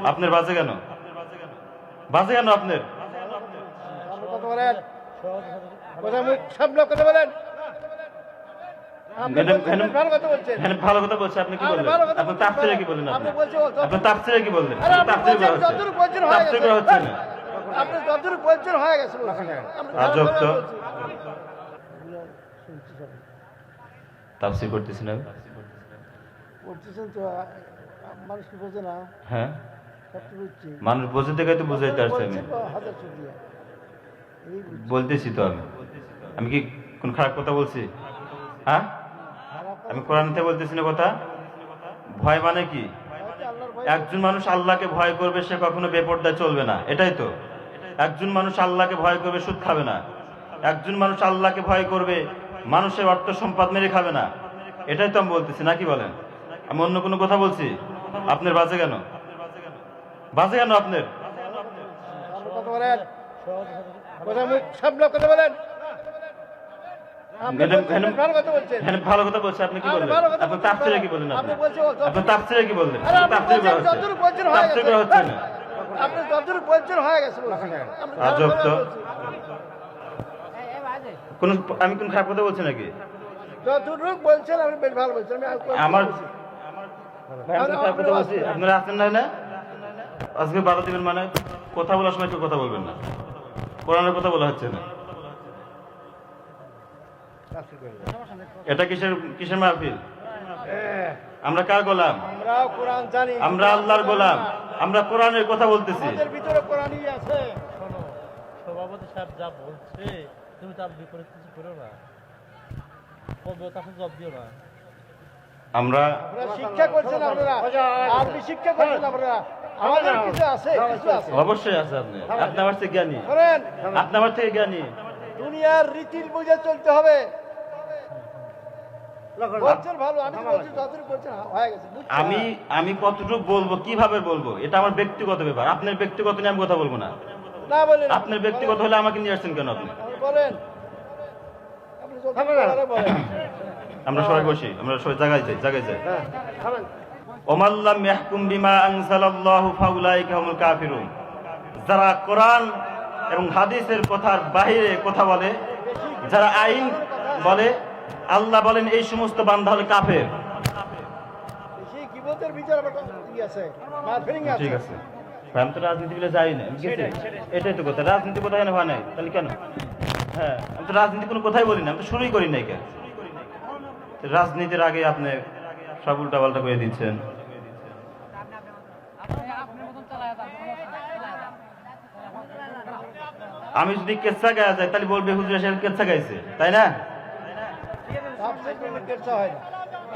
আপনার বাজে কেন? বাজে কেন আপনার? কথা বলেন, কথা মুখ সামনে কথা বলেন। ভালো কথা বলছেন, ভালো কথা বলছে। আপনি কি বললেন? আপনি তাফসীরে কি বললেন? আপনি তাফসীরে কি বললেন? আপনি যতটুকু বলছেন হয়ে তাফসীর করা হচ্ছে না। আপনি যতটুকু বলছেন হয়ে গেছে। আজব তো। তাফসীর করতেছি না বলতেছেন তো, মানুষ কি বোঝে না? হ্যাঁ, মানুষ বোঝে দেখে তো বুঝাইতে আসছে। আমি বলতেছি তো, আমি কি কোন খারাপ কথা বলছি? হ্যাঁ, আমি কোরআন থেকে বলতেছি না কথা। ভয় মানে কি? একজন মানুষ আল্লাহকে ভয় করবে, সে কখনো বেপরদায় চলবে না, এটাই তো। একজন মানুষ আল্লাহকে ভয় করবে, সুদ খাবে না। একজন মানুষ আল্লাহকে ভয় করবে, মানুষের অর্থ সম্পদ মেরে খাবে না, এটাই তো আমি বলতেছি, নাকি বলেন? আমি অন্য কোনো কথা বলছি? আপনার বাজে কেন? বাজে কেন আপনার? কথা বলেন, কথা মুখ সামনে কথা বলেন। ভালো কথা বলছেন, ভালো কথা বলছে। আপনি কি বললেন? আপনি তাফসীরে কি বললেন? আপনি তাফসীরে কি বললেন? যতটুকু বলছেন হয়ে গেছে। হচ্ছে না। আপনি যতটুকু বলছেন হয়ে গেছে। আজব তো। কোন আমি কোন খারাপ কথা বলছি নাকি? যতটুকু বলছেন আপনি বেশ ভালো বলছেন। আমার খারাপ কথা বলছি? আপনারা আছেন না? না, আজকে 12 দিবেন মানে কথা বলার সময় কেউ কথা বলবেন না। কোরআনের কথা বলা হচ্ছে না। এটা কিসের কিসের মাহফিল? আমরা কার গোলাম? আমরা কোরআন জানি, আমরা আল্লাহর গোলাম। আমরা কোরআনের কথা বলতেছি। আমাদের ভিতরে কোরআনই আছে। শোনো, সভাপতি সাহেব যা বলছে তুমি তার বিপরীত কিছু করো না, তাকে জবাব দিও না। আমরা শিক্ষা করছেন আপনারা, আপনি শিক্ষা করছেন আপনারা, আমাদের কিছু আছে, কিছু আছে। অবশ্যই আছে। আপনি আমার থেকে জ্ঞানী, করেন আপনি আমার থেকে জ্ঞানী। দুনিয়ার রীতির বুঝে চলতে হবে। বলছেন ভালো, আমি তো বলছি যতটুকু বলছেন হয়ে গেছে। আমি কতটুকু বলবো, কিভাবে বলবো, এটা আমার ব্যক্তিগত ব্যাপার। আপনার ব্যক্তিগত নিয়ে আমি কথা বলবো না। না বলেন, আপনার ব্যক্তিগত হলে আমাকে নিয়ে আসছেন কেন? আপনি বলেন, আপনি যতটুকু বলেন। আমরা সবাই বসি, আমরা সবাই জায়গায় যাই। ওমাল্লাম ইয়াহকুম বিমা আনজালাল্লাহু ফাউলাইকা হুমুল কাফিরুন। যারা কোরআন এবং হাদিসের কথার বাইরে কথা বলে, যারা আইন বলে, আল্লাহ বলেন এই সমস্ত বান্দা হলো কাফের। সেই কিবতের ভিতরে কি আছে? মারফিং আছে। ঠিক আছে, আমি তো রাজনীতি বলে যাই না, এটাই তো কথা। রাজনীতি কোথায় হয় নাই, তাহলে কেন? হ্যাঁ, আমি তো রাজনীতি কোনো কথাই বলি না, আমি তো শুরুই করি নাই। কেন রাজনীতির আগে আপনি সব উল্টাপাল্টা করে দিচ্ছেন? আমি যদি কেচ্ছা গায়ে যাই তাহলে বলবে হুজুর সাহেব কেচ্ছা গাইছে, তাই না?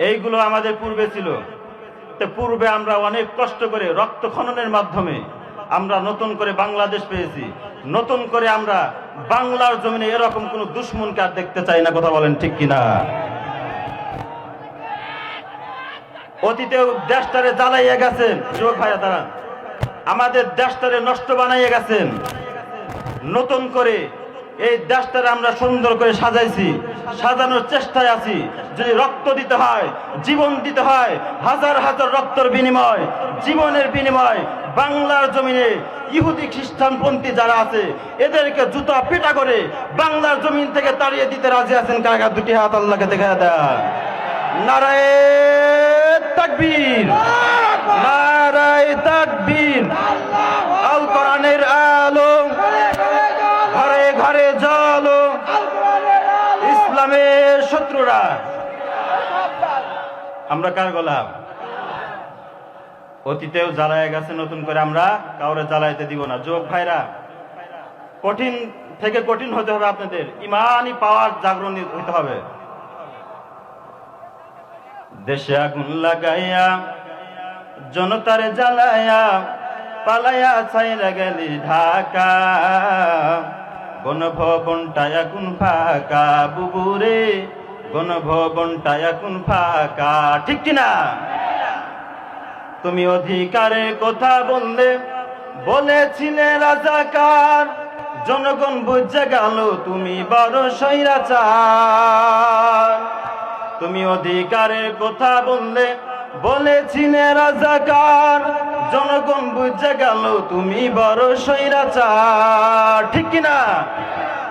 এইগুলো আমাদের পূর্বে ছিল। পূর্বে আমরা অনেক কষ্ট করে রক্ত খননের মাধ্যমে আমরা নতুন করে বাংলাদেশ পেয়েছি। নতুন করে আমরা বাংলার জমিনে এরকম কোন দুশ্মনকে আর দেখতে চাই না। কথা বলেন ঠিক কিনা? অতীতেও দেশটারে জ্বালাইয়া গেছেন যুবক ভাইয়া, তারা আমাদের দেশটারে নষ্ট বানাইয়া গেছেন। নতুন করে এই দেশটারে আমরা সুন্দর করে সাজাইছি, সাজানোর চেষ্টায় আছি। যদি রক্ত দিতে হয়, জীবন দিতে হয়, হাজার হাজার রক্তের বিনিময়, জীবনের বিনিময় বাংলার জমিনে ইহুদি খ্রিস্টানপন্থী যারা আছে এদেরকে জুতা পিটা করে বাংলার জমিন থেকে তাড়িয়ে দিতে রাজি আছেন? কারা? দুটি হাত আল্লাহকে দেখা দেয়। নারায়ে তাকবীর, নারায়ে তাকবীর। আল কোরআনের আলো ঘরে ঘরে জ্বলো, ইসলামের শত্রুরা। আমরা কার গোলাম? অতীতেও জ্বালায় গেছে, নতুন করে আমরা কাউরে জ্বালাইতে দিব না। যুবক ভাইরা, কঠিন থেকে কঠিন হতে হবে আপনাদের, ইমানই পাওয়ার জাগরণ হতে হবে। দেশে আগুন লাগাইয়া জনতারে জ্বালাইয়া পালাইয়া ছাইরা গেলি ঢাকা, গণভবনটায় আগুন ফাঁকা বুবুরে, গণভবনটায় আগুন ফাঁকা। ঠিক কিনা? তুমি অধিকারের কথা বললে বলেছিলে রাজাকার, জনগণ বুঝে গেল তুমি বড় স্বৈরাচার। তুমি অধিকারের কথা বললে বলেছিলে রাজাকার, জনগণ বুঝে গেল তুমি বড় স্বৈরাচার, ঠিক কিনা?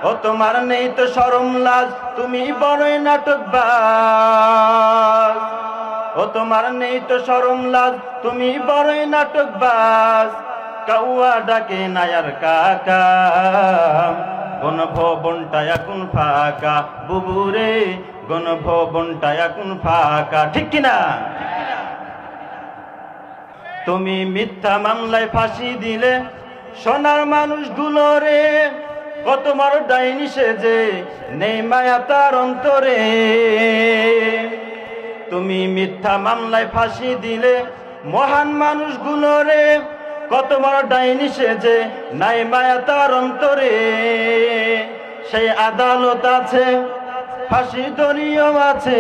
ও তোমার নেই তো শরম লাজ, তুমি বড়ই নাটকবাজ। ও তোমার নেই তো শরম লাজ, তুমি বড়ই নাটকবাজ। কাউয়া ডাকে নায়ার কাকা, গণভবনটা এখন ফাঁকা। বুবুরে গণভবনটা এখন ফাঁকা, ঠিক কিনা? তুমি মিথ্যা মামলায় ফাঁসি দিলে সোনার মানুষগুলো রে, কত বড় ডাইনি সেজে নেই মায়া তার অন্তরে। তুমি মিথ্যা মামলায় ফাঁসি দিলে মহান মানুষগুলো রে, কত বড় ডাইনি সেজে নাই মায়া তার অন্তরে। সেই আদালত আছে, ফাঁসি দড়িও আছে,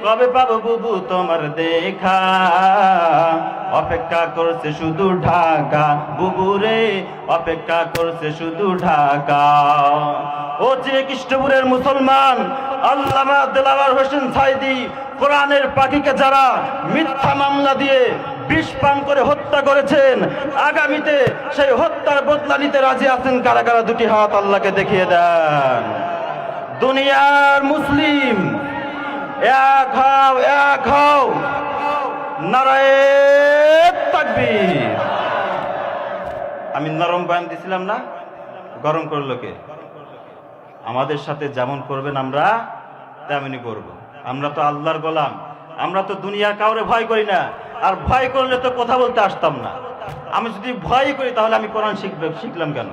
কবে পাবো বুবু তোমার দেখা? অপেক্ষা করছে শুধু ঢাকা, বুবু রে অপেক্ষা করছে শুধু ঢাকা। ও যে কৃষ্ণপুরের মুসলমান, আল্লামা দেলাওয়ার হোসেন সাইদি কোরআনের পাখিকে যারা মিথ্যা মামলা দিয়ে বিষ পান করে হত্যা করেছেন, আগামীতে সেই হত্যার বদলা নিতে রাজি আছেন কারা কারা? দুটি হাত আল্লাহকে দেখিয়ে দেন। দুনিয়ার মুসলিম এক হও, এক হও, নারায়ে তাকবীর। আমি নরম বয়ান দিছিলাম না? গরম করলো কে? আমাদের সাথে যেমন করবেন আমরা তেমনই করব। আমরা তো আল্লাহর গোলাম, আমরা তো দুনিয়ার কাউরে ভয় করি না। আর ভয় করলে তো কথা বলতে আসতাম না। আমি যদি ভয় করি তাহলে আমি কোরআন শিখলাম কেন?